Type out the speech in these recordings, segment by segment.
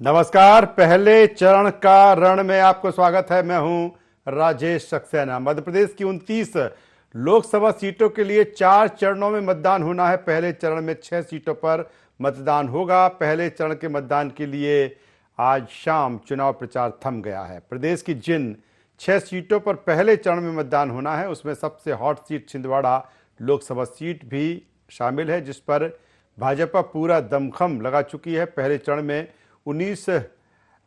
नमस्कार। पहले चरण का रण में आपको स्वागत है। मैं हूं राजेश सक्सेना। मध्य प्रदेश की 29 लोकसभा सीटों के लिए 4 चरणों में मतदान होना है। पहले चरण में 6 सीटों पर मतदान होगा। पहले चरण के मतदान के लिए आज शाम चुनाव प्रचार थम गया है। प्रदेश की जिन 6 सीटों पर पहले चरण में मतदान होना है उसमें सबसे hot seat Chhindwara Lok Sabha seat भी शामिल है, जिस पर भाजपा पूरा दमखम लगा चुकी है। पहले चरण में 19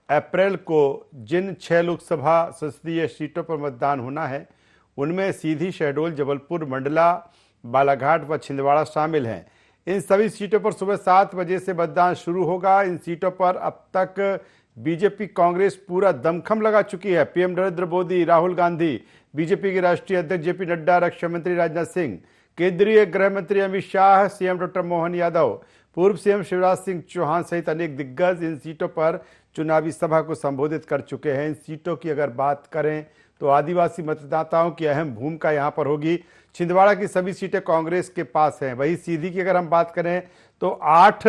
अप्रैल को जिन 6 लोकसभा संसदीय सीटों पर मतदान होना है उनमें सीधी, शहडोल, जबलपुर, मंडला, बालाघाट व छिंदवाड़ा शामिल हैं। इन सभी सीटों पर सुबह 7 बजे से मतदान शुरू होगा। इन सीटों पर अब तक बीजेपी, कांग्रेस पूरा दमखम लगा चुकी है। पीएम नरेंद्र मोदी, राहुल गांधी, बीजेपी के राष्ट्रीय अध्यक्ष जेपी नड्डा, रक्षा मंत्री राजनाथ सिंह, केंद्रीय गृह मंत्री अमित शाह, सीएम डॉक्टर मोहन यादव, पूर्व सीएम शिवराज सिंह चौहान सहित अनेक दिग्गज इन सीटों पर चुनावी सभा को संबोधित कर चुके हैं। इन सीटों की अगर बात करें तो आदिवासी मतदाताओं की अहम भूमिका यहां पर होगी। छिंदवाड़ा की सभी सीटें कांग्रेस के पास हैं। वहीं सीधी की अगर हम बात करें तो 8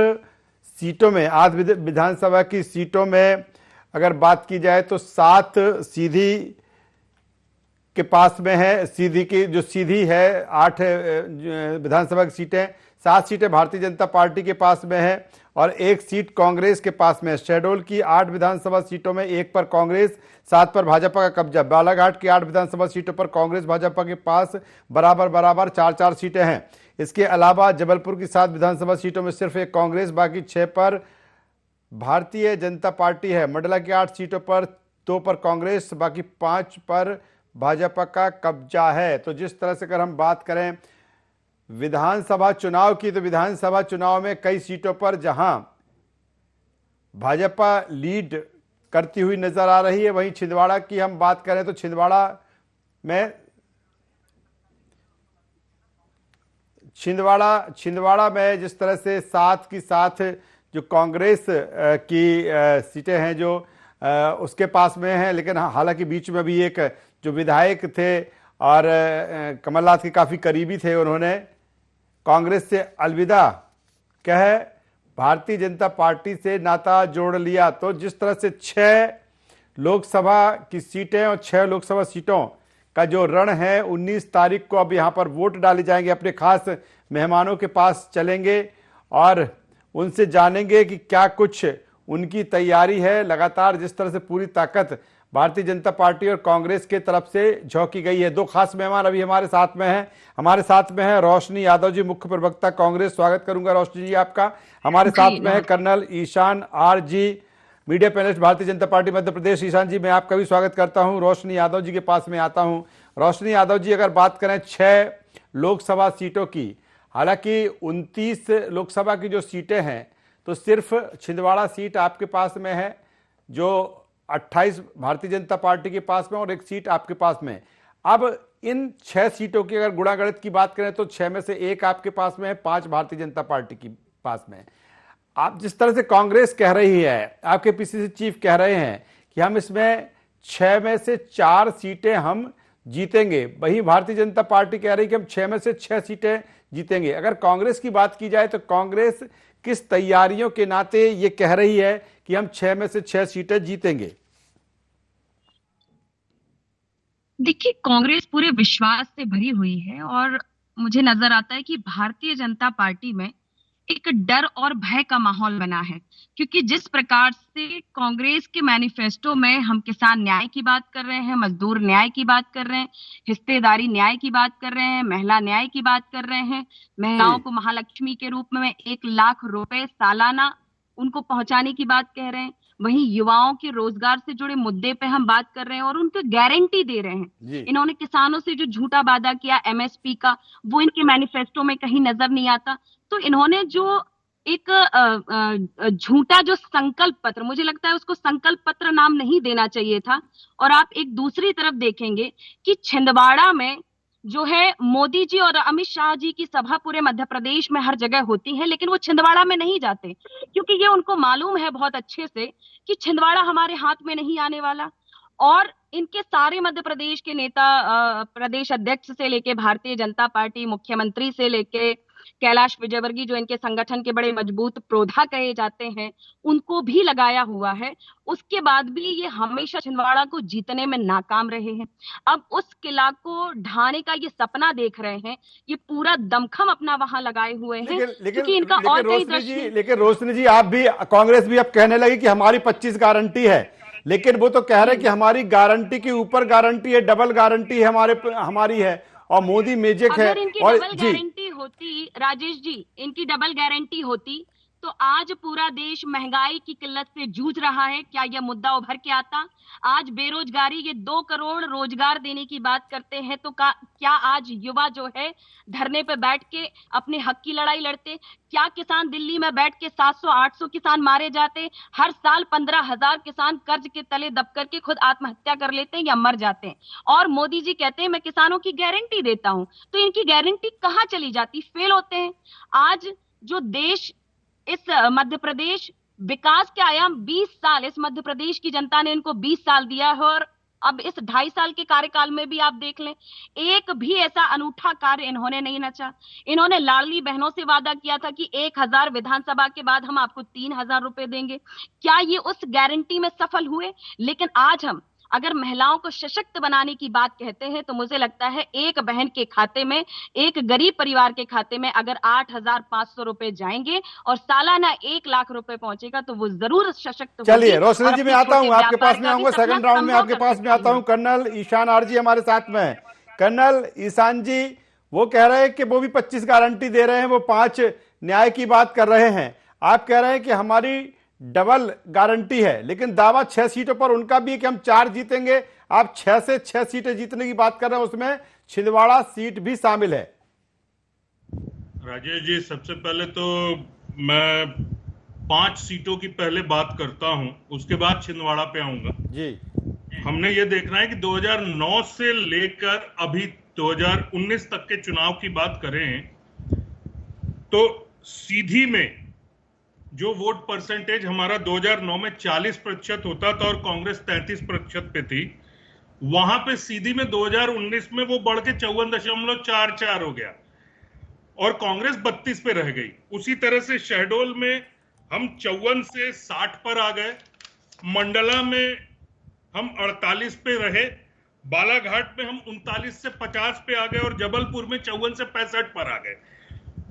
सीटों में, 8 विधानसभा की सीटों में अगर बात की जाए तो 7 सीधी के पास में है। सीधी की जो सीधी है 8 विधानसभा की सीटें, 7 सीटें भारतीय जनता पार्टी के पास में है और 1 सीट कांग्रेस के पास में है। शहडोल की 8 विधानसभा सीटों में 1 पर कांग्रेस, 7 पर भाजपा का कब्जा। बालाघाट की 8 विधानसभा सीटों पर कांग्रेस भाजपा के पास बराबर 4-4 सीटें हैं। इसके अलावा जबलपुर की 7 विधानसभा सीटों में सिर्फ 1 कांग्रेस, बाकी 6 पर भारतीय जनता पार्टी है। मंडला की 8 सीटों पर 2 पर कांग्रेस, बाकी 5 पर भाजपा का कब्जा है। तो जिस तरह से अगर हम बात करें विधानसभा चुनाव की, तो विधानसभा चुनाव में कई सीटों पर जहां भाजपा लीड करती हुई नजर आ रही है, वहीं छिंदवाड़ा की हम बात करें तो छिंदवाड़ा में जिस तरह से 7 की 7 जो कांग्रेस की सीटें हैं जो उसके पास में हैं, लेकिन हालांकि बीच में भी एक जो विधायक थे और कमलनाथ के काफी करीबी थे, उन्होंने कांग्रेस से अलविदा कह भारतीय जनता पार्टी से नाता जोड़ लिया। तो जिस तरह से 6 लोकसभा की सीटें और 6 लोकसभा सीटों का जो रण है, 19 तारीख को अब यहां पर वोट डाले जाएंगे। अपने खास मेहमानों के पास चलेंगे और उनसे जानेंगे कि क्या कुछ उनकी तैयारी है। लगातार जिस तरह से पूरी ताकत भारतीय जनता पार्टी और कांग्रेस के तरफ से झोंकी गई है। 2 खास मेहमान अभी हमारे साथ में हैं। हमारे साथ में है रोशनी यादव जी, मुख्य प्रवक्ता कांग्रेस। स्वागत करूंगा रोशनी जी आपका। हमारे साथ में है colonel Ishan R ji, media panellist, Bharatiya Janata party Madhya Pradesh. Ishan जी, मैं आपका भी स्वागत करता हूं। रोशनी यादव जी के पास में आता हूं। रोशनी यादव जी, अगर बात करें 6 लोकसभा सीटों की, हालांकि 29 लोकसभा की जो सीटें हैं तो सिर्फ छिंदवाड़ा सीट आपके पास में है, जो 28 भारतीय जनता पार्टी के पास में और 1 सीट आपके पास में। अब इन 6 सीटों की अगर गुणागणित की बात करें तो 6 में से 1 आपके पास में है, 5 भारतीय जनता पार्टी के पास में है। आप जिस तरह से कांग्रेस कह रही है, आपके पीसीसी चीफ कह रहे हैं कि हम इसमें 6 में से 4 सीटें हम जीतेंगे, वही भारतीय जनता पार्टी कह रही है कि हम 6 में से 6 सीटें जीतेंगे। अगर कांग्रेस की बात की जाए तो कांग्रेस किस तैयारियों के नाते ये कह रही है कि हम 6 में से 6 सीटें जीतेंगे? देखिए, कांग्रेस पूरे विश्वास से भरी हुई है और मुझे नजर आता है कि भारतीय जनता पार्टी में एक डर और भय का माहौल बना है, क्योंकि जिस प्रकार से कांग्रेस के मैनिफेस्टो में हम किसान न्याय की बात कर रहे हैं, मजदूर न्याय की बात कर रहे हैं, हिस्सेदारी न्याय की बात कर रहे हैं, महिला न्याय की बात कर रहे हैं, महिलाओं को महालक्ष्मी के रूप में 1 लाख रुपए सालाना उनको पहुंचाने की बात कह रहे हैं, वहीं युवाओं के रोजगार से जुड़े मुद्दे पे हम बात कर रहे हैं और उनको गारंटी दे रहे हैं। इन्होंने किसानों से जो झूठा वादा किया एमएसपी का, वो इनके मैनिफेस्टो में कहीं नजर नहीं आता। तो इन्होंने जो एक झूठा जो संकल्प पत्र, मुझे लगता है उसको संकल्प पत्र नाम नहीं देना चाहिए था। और आप एक दूसरी तरफ देखेंगे कि छिंदवाड़ा में जो है मोदी जी और अमित शाह जी की सभा पूरे मध्य प्रदेश में हर जगह होती है, लेकिन वो छिंदवाड़ा में नहीं जाते, क्योंकि ये उनको मालूम है बहुत अच्छे से कि छिंदवाड़ा हमारे हाथ में नहीं आने वाला। और इनके सारे मध्य प्रदेश के नेता, प्रदेश अध्यक्ष से लेके भारतीय जनता पार्टी, मुख्यमंत्री से लेके कैलाश विजयवर्गीय जो इनके संगठन के बड़े मजबूत प्रोधा कहे जाते हैं, उनको भी लगाया हुआ है। उसके बाद भी ये हमेशा छिंदवाड़ा को जीतने में नाकाम रहे हैं। अब उस किला को ढाने का ये सपना देख रहे हैं, ये पूरा दमखम अपना वहां लगाए हुए हैं, लेकिन लेकिन क्योंकि इनका और कहीं दृष्टि। लेकिन रोशनी जी, आप भी, कांग्रेस भी अब कहने लगी कि हमारी 25 गारंटी है, लेकिन वो तो कह रहे हैं कि हमारी गारंटी के ऊपर गारंटी है, डबल गारंटी है हमारी है, और मोदी मैजिक है। अगर इनकी और डबल गारंटी होती राजेश जी, इनकी डबल गारंटी होती तो आज पूरा देश महंगाई की किल्लत से जूझ रहा है, क्या यह मुद्दा उभर के आता? आज बेरोजगारी, ये 2 करोड़ रोजगार देने की बात करते हैं, तो क्या आज युवा जो है धरने पे बैठ के अपने हक की लड़ाई लड़ते? क्या किसान दिल्ली में बैठ के 700-800 किसान मारे जाते? हर साल 15,000 किसान कर्ज के तले दब करके खुद आत्महत्या कर लेते हैं या मर जाते हैं। और मोदी जी कहते हैं मैं किसानों की गारंटी देता हूं, तो इनकी गारंटी कहां चली जाती? फेल होते हैं। आज जो देश, इस मध्य प्रदेश विकास के आयाम 20 साल, इस मध्य प्रदेश की जनता ने इनको 20 साल दिया है, और अब इस 2.5 साल के कार्यकाल में भी आप देख लें, एक भी ऐसा अनूठा कार्य इन्होंने नहीं नचा। इन्होंने लाडली बहनों से वादा किया था कि 1,000 विधानसभा के बाद हम आपको 3,000 रुपए देंगे। क्या ये उस गारंटी में सफल हुए? लेकिन आज हम अगर महिलाओं को सशक्त बनाने की बात कहते हैं, तो मुझे लगता है एक बहन के खाते में, एक गरीब परिवार के खाते में अगर 8,500 रुपए जाएंगे और सालाना 1 लाख रुपए पहुंचेगा, तो वो जरूर सशक्त होगी। चलिए रोशनी जी, मैं आता हूं, आपके पास में व्यापार आऊंगा, का भी सेकंड सपना राउंड में आपके संभव पास कर में आता हूं। सकती है। कर्नल ईशान आर जी हमारे साथ में है। कर्नल ईशान जी, वो कह रहे हैं कि वो भी 25 गारंटी दे रहे हैं, वो 5 न्याय की बात कर रहे हैं। आप कह रहे हैं कि हमारी डबल गारंटी है, लेकिन दावा 6 सीटों पर उनका भी है कि हम 4 जीतेंगे। आप 6 से 6 सीटें जीतने की बात कर रहे हैं, उसमें छिंदवाड़ा सीट भी शामिल है। राजेश जी, सबसे पहले तो मैं 5 सीटों की पहले बात करता हूं, उसके बाद छिंदवाड़ा पे आऊंगा जी। हमने ये देखना है कि 2009 से लेकर अभी 2019 तक के चुनाव की बात करें तो सीधी में जो वोट परसेंटेज हमारा 2009 में 40% होता था और कांग्रेस 33% पे थी, वहां पे सीधी में 2019 में वो बढ़ के 54.44 हो गया और कांग्रेस 32 पे रह गई। उसी तरह से शहडोल में हम 54 से 60 पर आ गए, मंडला में हम 48 पे रहे, बालाघाट में हम 39 से 50 पे आ गए और जबलपुर में 54 से 65 पर आ गए।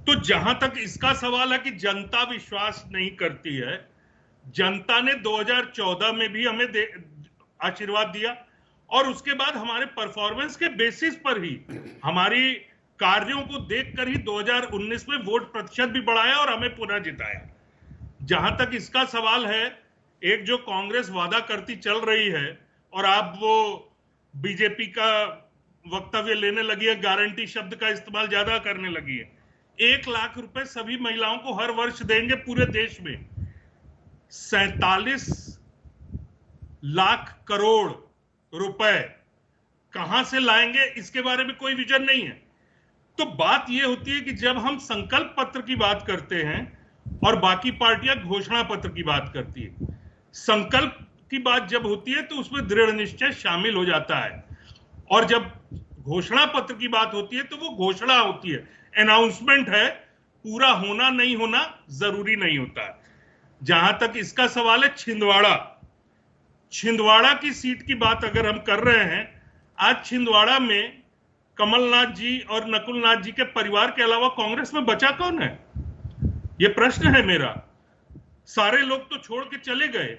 तो जहां तक इसका सवाल है कि जनता विश्वास नहीं करती है, जनता ने 2014 में भी हमें आशीर्वाद दिया और उसके बाद हमारे परफॉर्मेंस के बेसिस पर ही, हमारी कार्यों को देखकर ही 2019 में वोट प्रतिशत भी बढ़ाया और हमें पुनः जिताया। जहां तक इसका सवाल है, एक जो कांग्रेस वादा करती चल रही है और आप वो बीजेपी का वक्तव्य लेने लगी है, गारंटी शब्द का इस्तेमाल ज्यादा करने लगी है। 1 लाख रुपए सभी महिलाओं को हर वर्ष देंगे पूरे देश में। 47 लाख करोड़ रुपए कहां से लाएंगे, इसके बारे में कोई विजन नहीं है। तो बात यह होती है कि जब हम संकल्प पत्र की बात करते हैं और बाकी पार्टियां घोषणा पत्र की बात करती है, संकल्प की बात जब होती है तो उसमें दृढ़ निश्चय शामिल हो जाता है, और जब घोषणा पत्र की बात होती है तो वो घोषणा होती है, अनाउंसमेंट है, पूरा होना नहीं होना जरूरी नहीं होता है। जहां तक इसका सवाल है छिंदवाड़ा की सीट की बात अगर हम कर रहे हैं, आज छिंदवाड़ा में कमलनाथ जी और नकुलनाथ जी के परिवार के अलावा कांग्रेस में बचा कौन है, यह प्रश्न है मेरा। सारे लोग तो छोड़ के चले गए,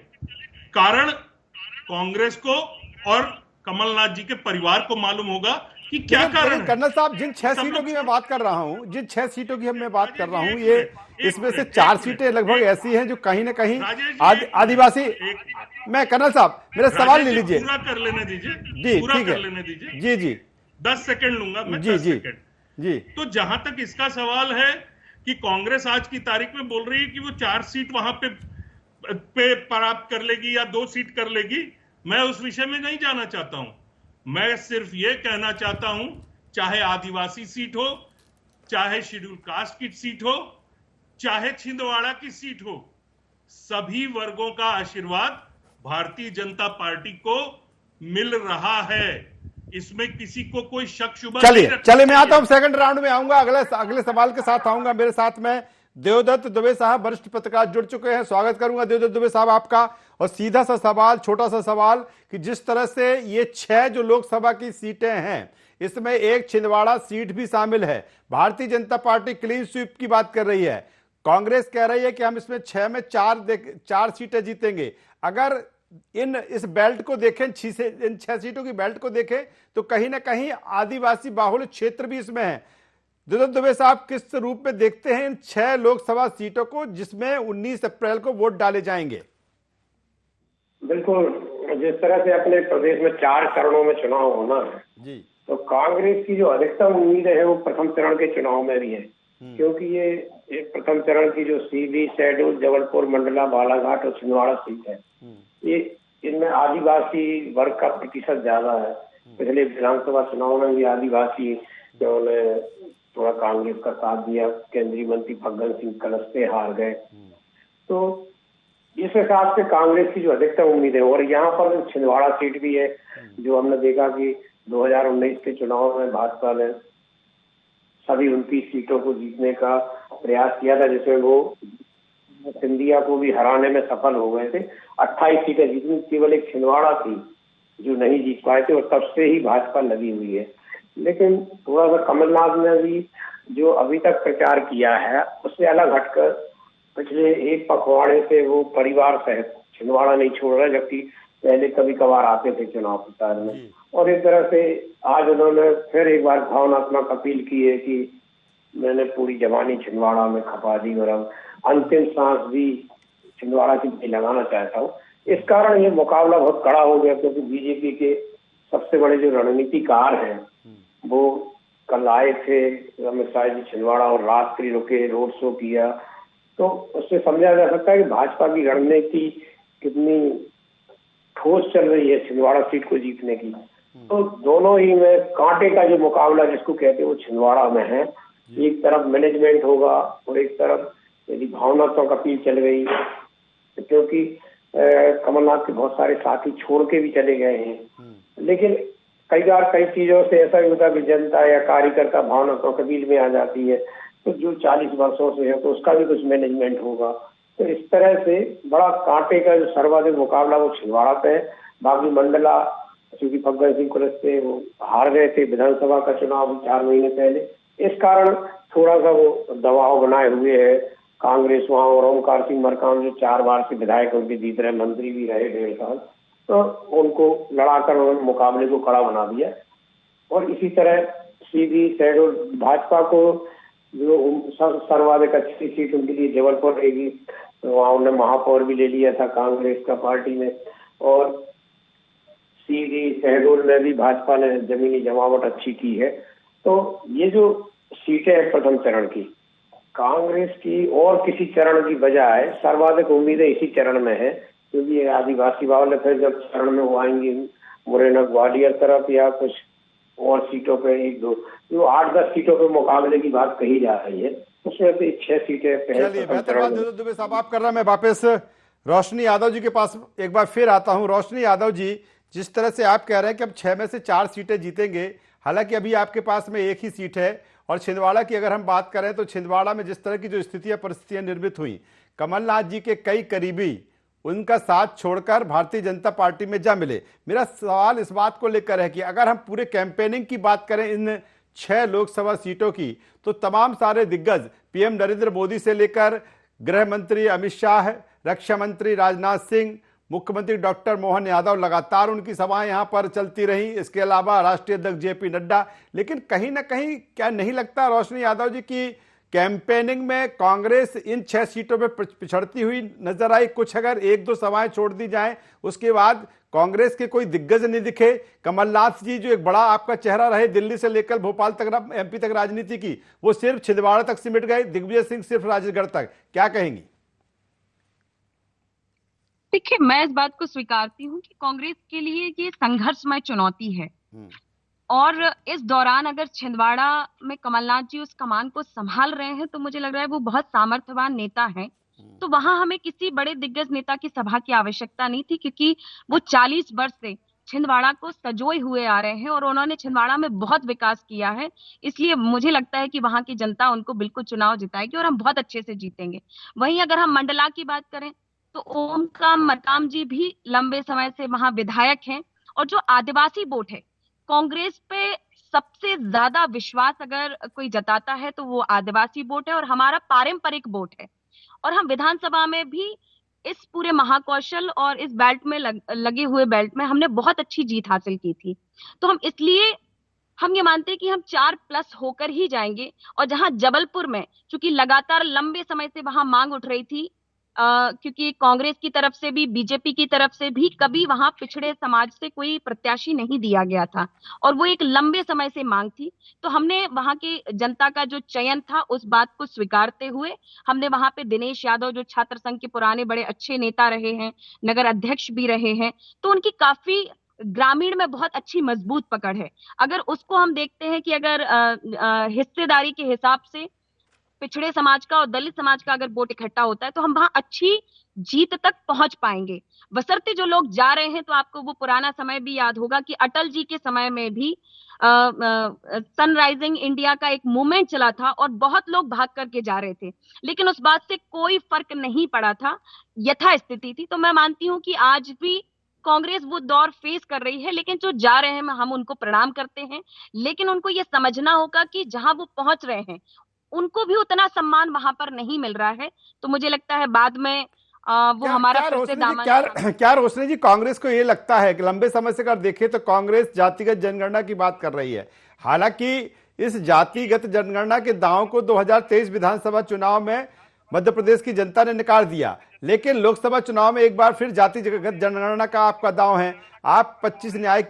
कारण कांग्रेस को और कमलनाथ जी के परिवार को मालूम होगा कि क्या कारण है। कर्नल साहब, जिन 6 सीटों की मैं बात कर रहा हूं, जिन 6 सीटों की मैं बात कर रहा हूं, ये इसमें से 4 सीटें लगभग ऐसी हैं जो कहीं ना कहीं आदिवासी। मैं कर्नल साहब, मेरा सवाल ले लीजिए, पूरा कर लेने दीजिए जी, पूरा ठीक कर है, लेने दीजिए जी जी 10 सेकंड लूंगा मैं, जी 10 जी सेकंड जी। तो जहां तक इसका सवाल है कि कांग्रेस आज की तारीख में बोल रही है कि वो 4 सीट वहां पे प्राप्त कर लेगी या 2 सीट कर लेगी, मैं उस विषय में नहीं जाना चाहता हूं। मैं सिर्फ ये कहना चाहता हूं, चाहे आदिवासी सीट हो, चाहे शेड्यूल कास्ट की सीट हो, चाहे छिंदवाड़ा की सीट हो, सभी वर्गों का आशीर्वाद भारतीय जनता पार्टी को मिल रहा है। इसमें किसी को कोई शक शुबा चलिए नहीं रखना चलिए मैं आता चाहिए। हूं, सेकंड राउंड में आऊंगा, अगले सवाल के साथ आऊंगा। मेरे साथ में देवदत्त दुबे साहब वरिष्ठ पत्रकार जुड़ चुके हैं। स्वागत करूंगा देवदत्त दुबे साहब आपका। और सीधा सा सवाल, छोटा सा सवाल, कि जिस तरह से ये 6 जो लोकसभा की सीटें हैं, इसमें एक छिंदवाड़ा सीट भी शामिल है। भारतीय जनता पार्टी क्लीन स्वीप की बात कर रही है, कांग्रेस कह रही है कि हम इसमें 6 में 4 सीटें जीतेंगे। अगर इस बेल्ट को देखें, इन 6 सीटों की बेल्ट को देखें, तो कहीं ना कहीं आदिवासी बाहुल्य क्षेत्र भी इसमें है। देवदत्त दुबे साहब, किस रूप में देखते हैं इन 6 लोकसभा सीटों को जिसमें 19 अप्रैल को वोट डाले जाएंगे? बिल्कुल, जिस तरह से अपने प्रदेश में 4 चरणों में चुनाव होना है जी, तो कांग्रेस की जो अधिकतम उम्मीद है वो प्रथम चरण के चुनाव में भी है, क्योंकि ये एक प्रथम चरण की जो सीधी, शहडोल, जबलपुर, मंडला, बालाघाट और छिंदवाड़ा सीट है, ये इनमें आदिवासी वर्ग का प्रतिशत ज्यादा है। पिछले विधानसभा चुनाव में भी आदिवासी जो ने थोड़ा कांग्रेस का साथ दिया, केंद्रीय मंत्री फग्गन सिंह कुलस्ते हार गए। तो इस हिसाब से कांग्रेस की जो अधिकतम उम्मीद है, और यहाँ पर छिंदवाड़ा सीट भी है, जो हमने देखा कि 2019 के चुनाव में भाजपा ने सभी 29 सीटों को जीतने का प्रयास किया था, जिसमें वो सिंधिया को भी हराने में सफल हो गए थे। 28 सीटें जीतनी, केवल एक छिंदवाड़ा थी जो नहीं जीत पाए थे, और तब से ही भाजपा लगी हुई है। लेकिन थोड़ा सा कमलनाथ ने भी जो अभी तक प्रचार किया है उससे अलग हटकर पिछले एक पखवाड़े से वो परिवार सहित छिंदवाड़ा नहीं छोड़ रहे, जबकि पहले कभी कभार आते थे चुनाव प्रचार में। और एक तरह से आज उन्होंने फिर एक बार भावनात्मक अपील की है कि मैंने पूरी जवानी छिंदवाड़ा में खपा दी और अब अंतिम सांस भी छिंदवाड़ा की भी लगाना चाहता हूँ। इस कारण ये मुकाबला बहुत कड़ा हो गया, क्योंकि बीजेपी के सबसे बड़े जो रणनीतिकार हैं वो कल आए थे अमित शाह जी छिंदवाड़ा, और रात्रि रुके, रोड शो किया। तो उससे समझा जा सकता है कि भाजपा की रणनीति कितनी ठोस चल रही है छिंदवाड़ा सीट को जीतने की। तो दोनों ही में कांटे का जो मुकाबला जिसको कहते हैं वो छिंदवाड़ा में है। एक तरफ मैनेजमेंट होगा और एक तरफ यदि भावनात्मक अपील चल गई, क्योंकि कमलनाथ के बहुत सारे साथी छोड़ के भी चले गए हैं। लेकिन कई बार कई चीजों से ऐसा भी होता है कि जनता या कार्यकर्ता भावनात्मक अपील में आ जाती है, तो जो 40 वर्षों से है तो उसका भी कुछ मैनेजमेंट होगा। तो इस तरह से बड़ा कांटे का जो सर्वाधिक मुकाबला वो छिंदवाड़ा पे है। बाकी मंडला, क्योंकि फग्गन सिंह कुलस्ते वो हार गए थे विधानसभा का चुनाव 4 महीने पहले, इस कारण थोड़ा सा वो दबाव बनाए हुए है कांग्रेस वहाँ। और ओमकार सिंह मरकाम जो 4 बार से विधायक उनके जीत रहे, मंत्री भी रहे 1.5 साल, तो उनको लड़ाकर उन्होंने मुकाबले को कड़ा बना दिया। और इसी तरह सीधी शहडोल भाजपा को जो सर्वाधिक अच्छी सीट उनके लिए जबलपुर रहेगी, तो वहाँ उन्होंने महापौर भी ले लिया था कांग्रेस का पार्टी ने। और सीधी शहडोल में भी भाजपा ने जमीनी जमावट अच्छी की है। तो ये जो सीटें हैं प्रथम चरण की, कांग्रेस की और किसी चरण की बजाय सर्वाधिक उम्मीदें इसी चरण में है, क्योंकि ये आदिवासी बाहुल्य फिर जब चरण में वो आएंगे मुरैना ग्वालियर तरफ या कुछ और सीटों पे, 1-2 जो 8-10 सीटों पे मुकाबले की बात कही जा रही है, उसमें से 6 सीटें चलिए बेहतर बात देवदत्त दुबे साहब आप कर रहे हैं। मैं वापस रोशनी यादव जी के पास एक बार फिर आता हूं। रोशनी यादव जी, जिस तरह से आप कह रहे हैं कि अब 6 में से 4 सीटें जीतेंगे, हालांकि अभी आपके पास में एक ही सीट है, और छिंदवाड़ा की अगर हम बात करें तो छिंदवाड़ा में जिस तरह की जो स्थितियां परिस्थितियां निर्मित हुई, कमलनाथ जी के कई करीबी उनका साथ छोड़कर भारतीय जनता पार्टी में जा मिले। मेरा सवाल इस बात को लेकर है कि अगर हम पूरे कैंपेनिंग की बात करें इन 6 लोकसभा सीटों की, तो तमाम सारे दिग्गज पीएम नरेंद्र मोदी से लेकर गृह मंत्री अमित शाह, रक्षा मंत्री राजनाथ सिंह, मुख्यमंत्री डॉक्टर मोहन यादव, लगातार उनकी सभाएं यहां पर चलती रही। इसके अलावा राष्ट्रीय अध्यक्ष जेपी नड्डा। लेकिन कहीं ना कहीं क्या नहीं लगता रोशनी यादव जी की कैंपेनिंग में कांग्रेस इन 6 सीटों पे पिछड़ती हुई नजर आई? कुछ अगर 1-2 सभाएं छोड़ दी जाएं, उसके बाद कांग्रेस के कोई दिग्गज नहीं दिखे। कमलनाथ जी जो एक बड़ा आपका चेहरा रहे दिल्ली से लेकर भोपाल तक, एमपी तक राजनीति की, वो सिर्फ छिंदवाड़ा तक सिमट गए। दिग्विजय सिंह सिर्फ राजगढ़ तक। क्या कहेंगी? देखिए, मैं इस बात को स्वीकारती हूँ कि कांग्रेस के लिए ये संघर्षमय चुनौती है, और इस दौरान अगर छिंदवाड़ा में कमलनाथ जी उस कमान को संभाल रहे हैं तो मुझे लग रहा है वो बहुत सामर्थ्यवान नेता हैं। तो वहां हमें किसी बड़े दिग्गज नेता की सभा की आवश्यकता नहीं थी, क्योंकि वो 40 वर्ष से छिंदवाड़ा को सजोए हुए आ रहे हैं और उन्होंने छिंदवाड़ा में बहुत विकास किया है। इसलिए मुझे लगता है कि वहां की जनता उनको बिल्कुल चुनाव जिताएगी और हम बहुत अच्छे से जीतेंगे। वहीं अगर हम मंडला की बात करें तो ओमकाम मरकाम जी भी लंबे समय से वहां विधायक हैं। और जो आदिवासी वोट है, कांग्रेस पे सबसे ज्यादा विश्वास अगर कोई जताता है तो वो आदिवासी वोट है और हमारा पारंपरिक वोट है। और हम विधानसभा में भी इस पूरे महाकौशल और इस बेल्ट में लगे हुए बेल्ट में हमने बहुत अच्छी जीत हासिल की थी। तो हम इसलिए हम ये मानते हैं कि हम 4+ होकर ही जाएंगे। और जहां जबलपुर में, चूंकि लगातार लंबे समय से वहां मांग उठ रही थी, क्योंकि कांग्रेस की तरफ से भी बीजेपी की तरफ से भी कभी वहां पिछड़े समाज से कोई प्रत्याशी नहीं दिया गया था और वो एक लंबे समय से मांग थी। तो हमने वहां की जनता का जो चयन था उस बात को स्वीकारते हुए हमने वहां पे दिनेश यादव, जो छात्र संघ के पुराने बड़े अच्छे नेता रहे हैं, नगर अध्यक्ष भी रहे हैं, तो उनकी काफी ग्रामीण में बहुत अच्छी मजबूत पकड़ है। अगर उसको हम देखते हैं कि अगर हिस्सेदारी के हिसाब से पिछड़े समाज का और दलित समाज का अगर वोट इकट्ठा होता है तो हम वहां अच्छी जीत तक पहुंच पाएंगे। बशर्ते जो लोग जा रहे हैं, तो आपको वो पुराना समय भी याद होगा कि अटल जी के समय में भी सनराइजिंग इंडिया का एक मूवमेंट चला था और बहुत लोग भाग करके जा रहे थे, लेकिन उस बात से कोई फर्क नहीं पड़ा था, यथास्थिति थी। तो मैं मानती हूं कि आज भी कांग्रेस वो दौर फेस कर रही है, लेकिन जो जा रहे हैं हम उनको प्रणाम करते हैं। लेकिन उनको ये समझना होगा कि जहां वो पहुंच रहे हैं उनको भी उतना सम्मान वहां पर नहीं मिल रहा है। तो मुझे लगता है बाद में वो हमारा फिर से दामन। क्या रोशनी जी, कांग्रेस को ये लगता है कि लंबे समय से अगर देखें तो कांग्रेस जातिगत जनगणना की बात कर रही है, हालांकि इस जातिगत जनगणना के दांव को 2023 विधानसभा चुनाव में मध्य प्रदेश की जनता ने नकार दिया, लेकिन लोकसभा चुनाव में एक बार फिर जातिगत जनगणना का आपका दांव है। आप 5 न्याय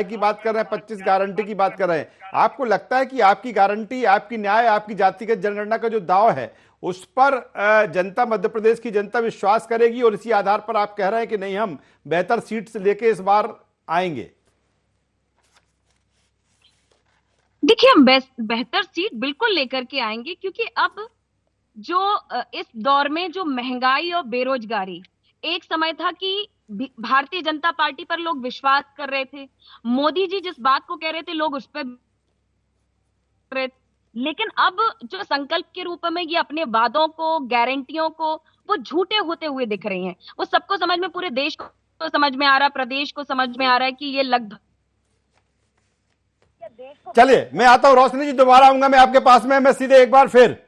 की बात कर रहे हैं, 25 गारंटी की बात कर रहे हैं। आपको लगता है कि आपकी गारंटी, आपकी न्याय, आपकी जातिगत जनगणना का जो दांव है उस पर जनता, मध्य प्रदेश की जनता विश्वास करेगी और इसी आधार पर आप कह रहे हैं कि नहीं, हम बेहतर सीट से लेके इस बार आएंगे? देखिए, हम बेहतर सीट बिल्कुल लेकर के आएंगे, क्योंकि अब जो इस दौर में जो महंगाई और बेरोजगारी, एक समय था कि भारतीय जनता पार्टी पर लोग विश्वास कर रहे थे, मोदी जी जिस बात को कह रहे थे लोग उस पर, लेकिन अब जो संकल्प के रूप में ये अपने वादों को, गारंटियों को वो झूठे होते हुए दिख रही हैं। वो सबको समझ में, पूरे देश को समझ में आ रहा, प्रदेश को समझ में आ रहा है कि ये लगभग। चलिए, मैं आता हूं रोशनी जी, दोबारा आऊंगा मैं आपके पास में। मैं सीधे एक बार फिर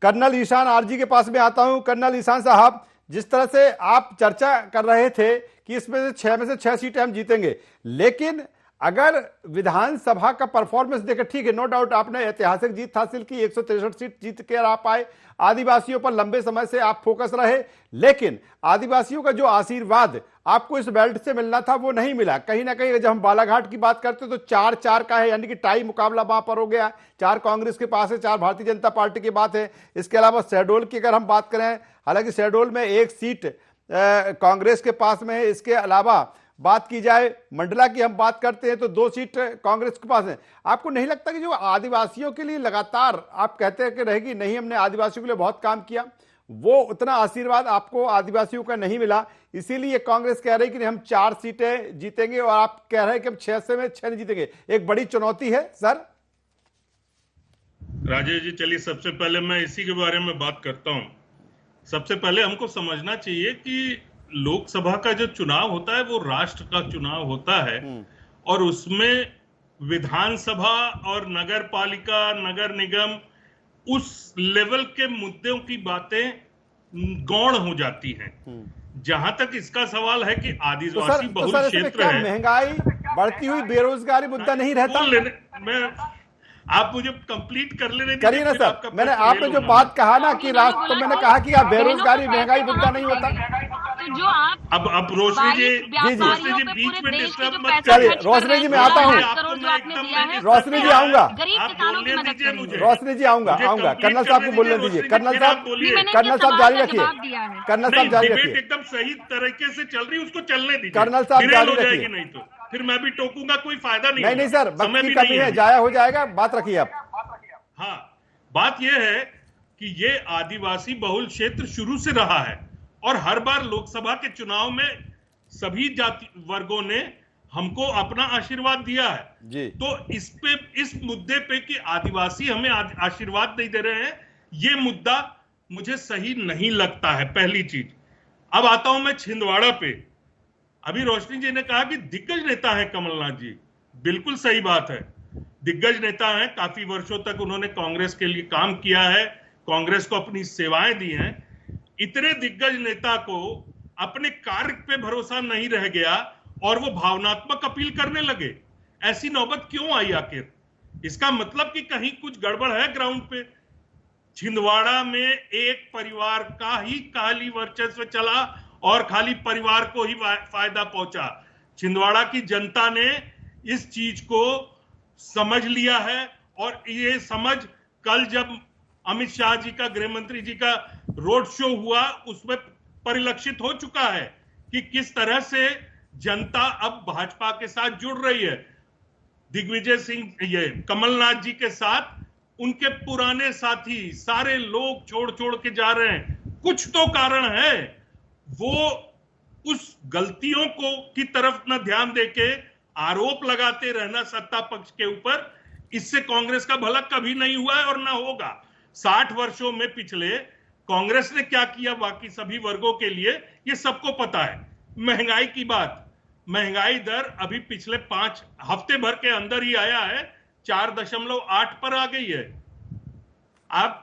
कर्नल ईशान आरजी के पास में आता हूं। कर्नल ईशान साहब, जिस तरह से आप चर्चा कर रहे थे कि इसमें से 6 सीटें हम जीतेंगे, लेकिन अगर विधानसभा का परफॉर्मेंस देखें, ठीक है, नो डाउट आपने ऐतिहासिक जीत हासिल की, 163 सीट जीत के आप आए, आदिवासियों पर लंबे समय से आप फोकस रहे, लेकिन आदिवासियों का जो आशीर्वाद आपको इस बेल्ट से मिलना था वो नहीं मिला। कहीं ना कहीं जब हम बालाघाट की बात करते तो 4-4 का है, यानी कि टाई मुकाबला वहां पर हो गया। 4 कांग्रेस के पास है, 4 भारतीय जनता पार्टी की बात है। इसके अलावा शहडोल की अगर हम बात करें, हालांकि शहडोल में 1 सीट कांग्रेस के पास में है। इसके अलावा बात की जाए मंडला की, हम बात करते हैं तो 2 सीट कांग्रेस के पास है। आपको नहीं लगता कि जो आदिवासियों के लिए लगातार आप कहते हैं कि रहेगी, नहीं हमने आदिवासियों के लिए बहुत काम किया, वो उतना आशीर्वाद आपको आदिवासियों का नहीं मिला, इसीलिए कांग्रेस कह रही है कि हम 4 सीटें जीतेंगे और आप कह रहे हैं कि हम 6 में 6 नहीं जीतेंगे? एक बड़ी चुनौती है सर। राजेश जी, चलिए सबसे पहले मैं इसी के बारे में बात करता हूं। सबसे पहले हमको समझना चाहिए कि लोकसभा का जो चुनाव होता है वो राष्ट्र का चुनाव होता है, और उसमें विधानसभा और नगर पालिका, नगर निगम, उस लेवल के मुद्दों की बातें गौण हो जाती हैं। जहां तक इसका सवाल है कि आदिवासी बहुल क्षेत्र है, महंगाई, बढ़ती हुई बेरोजगारी मुद्दा नहीं रहता? आप मुझे कंप्लीट कर लेने करिए ना सर। मैंने आपने जो बात कहा ना कि राष्ट्र, तो मैंने कहा कि आप बेरोजगारी, महंगाई मुद्दा नहीं होता। तो जो आप अब रोशनी जी बीच में डिस्टर्ब मत चलिए रोशनी जी, मैं आता हूँ। रोशनी जी आऊंगा, रोशनी जी आऊंगा। कर्नल साहब को बोलने दीजिए। कर्नल साहब जारी रखिए। कर्नल साहब जारी रखिए। एकदम सही तरीके से चल रही, उसको चलने दीजिए। कर्नल साहब जारी रखिए। नहीं तो फिर मैं भी टोकूंगा, कोई फायदा नहीं। नहीं सर, वक्त की कमी है, जाया हो जाएगा। बात रखिए आप। हाँ, बात यह है कि ये आदिवासी बहुल क्षेत्र शुरू से रहा है और हर बार लोकसभा के चुनाव में सभी जाति वर्गों ने हमको अपना आशीर्वाद दिया है जी। तो इस मुद्दे पे कि आदिवासी हमें आशीर्वाद नहीं दे रहे हैं, ये मुद्दा मुझे सही नहीं लगता है, पहली चीज। अब आता हूं मैं छिंदवाड़ा पे। अभी रोशनी जी ने कहा कि दिग्गज नेता है कमलनाथ जी, बिल्कुल सही बात है, दिग्गज नेता हैं, काफी वर्षों तक उन्होंने कांग्रेस के लिए काम किया है, कांग्रेस को अपनी सेवाएं दी हैं। इतने दिग्गज नेता को अपने कार्य पे भरोसा नहीं रह गया और वो भावनात्मक अपील करने लगे। ऐसी नौबत क्यों आई आखिर? इसका मतलब कि कहीं कुछ गड़बड़ है ग्राउंड पे। छिंदवाड़ा में एक परिवार का ही खाली वर्चस्व चला और खाली परिवार को ही फायदा पहुंचा। छिंदवाड़ा की जनता ने इस चीज को समझ लिया है और ये समझ कल जब अमित शाह जी का, गृह मंत्री जी का रोड शो हुआ उसमें परिलक्षित हो चुका है कि किस तरह से जनता अब भाजपा के साथ जुड़ रही है। दिग्विजय सिंह, ये कमलनाथ जी के साथ उनके पुराने साथी सारे लोग छोड़ छोड़ के जा रहे हैं। कुछ तो कारण है, वो उस गलतियों को की तरफ न ध्यान देके आरोप लगाते रहना सत्ता पक्ष के ऊपर, इससे कांग्रेस का भला कभी नहीं हुआ है और ना होगा। 60 वर्षों में पिछले कांग्रेस ने क्या किया बाकी सभी वर्गों के लिए, ये सबको पता है। महंगाई की बात, महंगाई दर अभी पिछले 5 हफ्ते भर के अंदर ही आया है, 4.8 पर आ गई है। अब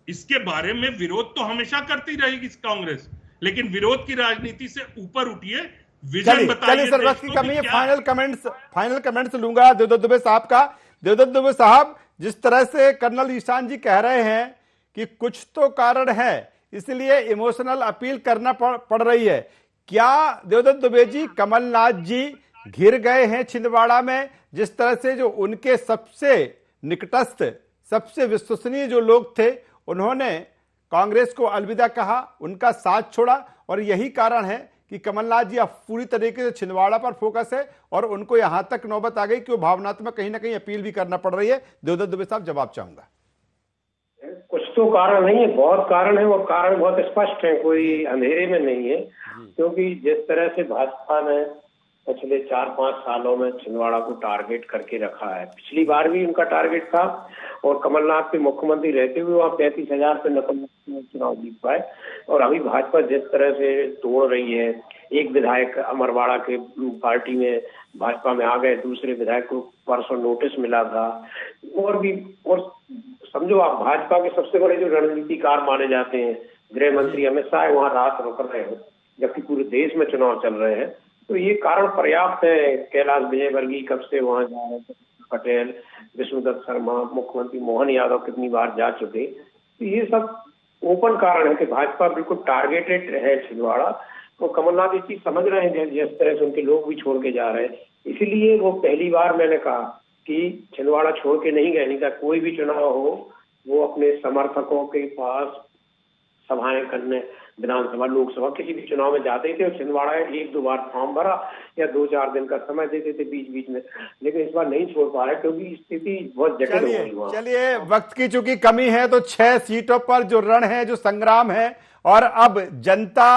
इसके बारे में विरोध तो हमेशा करती रहेगी कांग्रेस, लेकिन विरोध की राजनीति से ऊपर उठिए, विजन बताइए। चलिए सर, वक्त की कमी है, फाइनल कमेंट्स लूंगा देवदत्त दुबे साहब का। देवदत्त दुबे साहब, जिस तरह से कर्नल ईशान जी कह रहे हैं कि कुछ तो कारण है इसलिए इमोशनल अपील करना पड़ रही है, क्या देवदत्त दुबे जी, कमलनाथ जी घिर गए हैं छिंदवाड़ा में? जिस तरह से जो उनके सबसे निकटस्थ, सबसे विश्वसनीय जो लोग थे, उन्होंने कांग्रेस को अलविदा कहा, उनका साथ छोड़ा, और यही कारण है कि कमलनाथ जी अब पूरी तरीके से छिंदवाड़ा पर फोकस है और उनको यहां तक नौबत आ गई कि वो भावनात्मक कहीं ना कहीं अपील भी करना पड़ रही है। देवदत्त दुबे साहब, जवाब चाहूंगा। कुछ तो कारण नहीं है, बहुत कारण है, और कारण बहुत स्पष्ट है, कोई अंधेरे में नहीं है। क्योंकि जिस तरह से भाजपा ने पिछले 4-5 सालों में छिंदवाड़ा को टारगेट करके रखा है, पिछली बार भी उनका टारगेट था और कमलनाथ के मुख्यमंत्री रहते हुए वहाँ 35,000 पे नकल चुनाव जीत पाए। और अभी भाजपा जिस तरह से तोड़ रही है, एक विधायक अमरवाड़ा के पार्टी में भाजपा में आ गए, दूसरे विधायक को परसों नोटिस मिला था, और समझो आप भाजपा के सबसे बड़े जो रणनीतिकार माने जाते हैं, गृह मंत्री अमित शाह वहाँ रात रुक रहे हैं जबकि पूरे देश में चुनाव चल रहे हैं। तो ये कारण पर्याप्त है। कैलाश विजयवर्गीय कब से वहां जा रहे थे, पटेल, विष्णुदत्त शर्मा, मुख्यमंत्री मोहन यादव कितनी बार जा चुके। तो ये सब ओपन कारण है कि भाजपा बिल्कुल टारगेटेड है छिंदवाड़ा। तो कमलनाथ ये चीज समझ रहे हैं, जिस तरह से उनके लोग भी छोड़ के जा रहे हैं, इसीलिए वो पहली बार मैंने कहा कि छिंदवाड़ा छोड़ के नहीं गए। नहीं था कोई भी चुनाव हो, वो अपने समर्थकों के पास सभाएं करने, विधानसभा, लोकसभा, किसी भी चुनाव में जाते थे और छिंदवाड़ा 1-2 बार फॉर्म भरा या 2-4 दिन का समय देते थे बीच बीच में, लेकिन इस बार नहीं छोड़ पा रहे क्योंकि स्थिति बहुत जटिल हो गई। चलिए, वक्त की चूंकि कमी है तो 6 सीटों पर जो रण है, जो संग्राम है, और अब जनता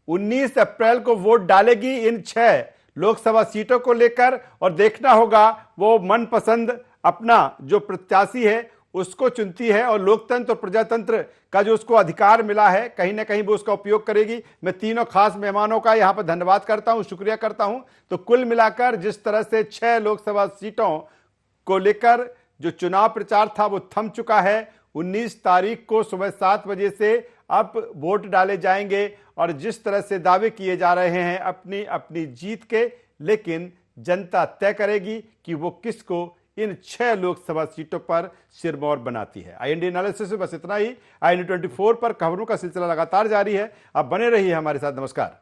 19 अप्रैल को वोट डालेगी इन 6 लोकसभा सीटों को लेकर, और देखना होगा वो मनपसंद अपना जो प्रत्याशी है उसको चुनती है, और लोकतंत्र और प्रजातंत्र का जो उसको अधिकार मिला है कहीं ना कहीं वो उसका उपयोग करेगी। मैं तीनों खास मेहमानों का यहां पर धन्यवाद करता हूं, शुक्रिया करता हूं। तो कुल मिलाकर जिस तरह से 6 लोकसभा सीटों को लेकर जो चुनाव प्रचार था वो थम चुका है। 19 तारीख को सुबह 7 बजे से अब वोट डाले जाएंगे, और जिस तरह से दावे किए जा रहे हैं अपनी अपनी जीत के, लेकिन जनता तय करेगी कि वो किसको इन 6 लोकसभा सीटों पर सिरमौर बनाती है। IND एनालिसिस से बस इतना ही। IND 24 पर खबरों का सिलसिला लगातार जारी है, आप बने रहिए हमारे साथ। नमस्कार।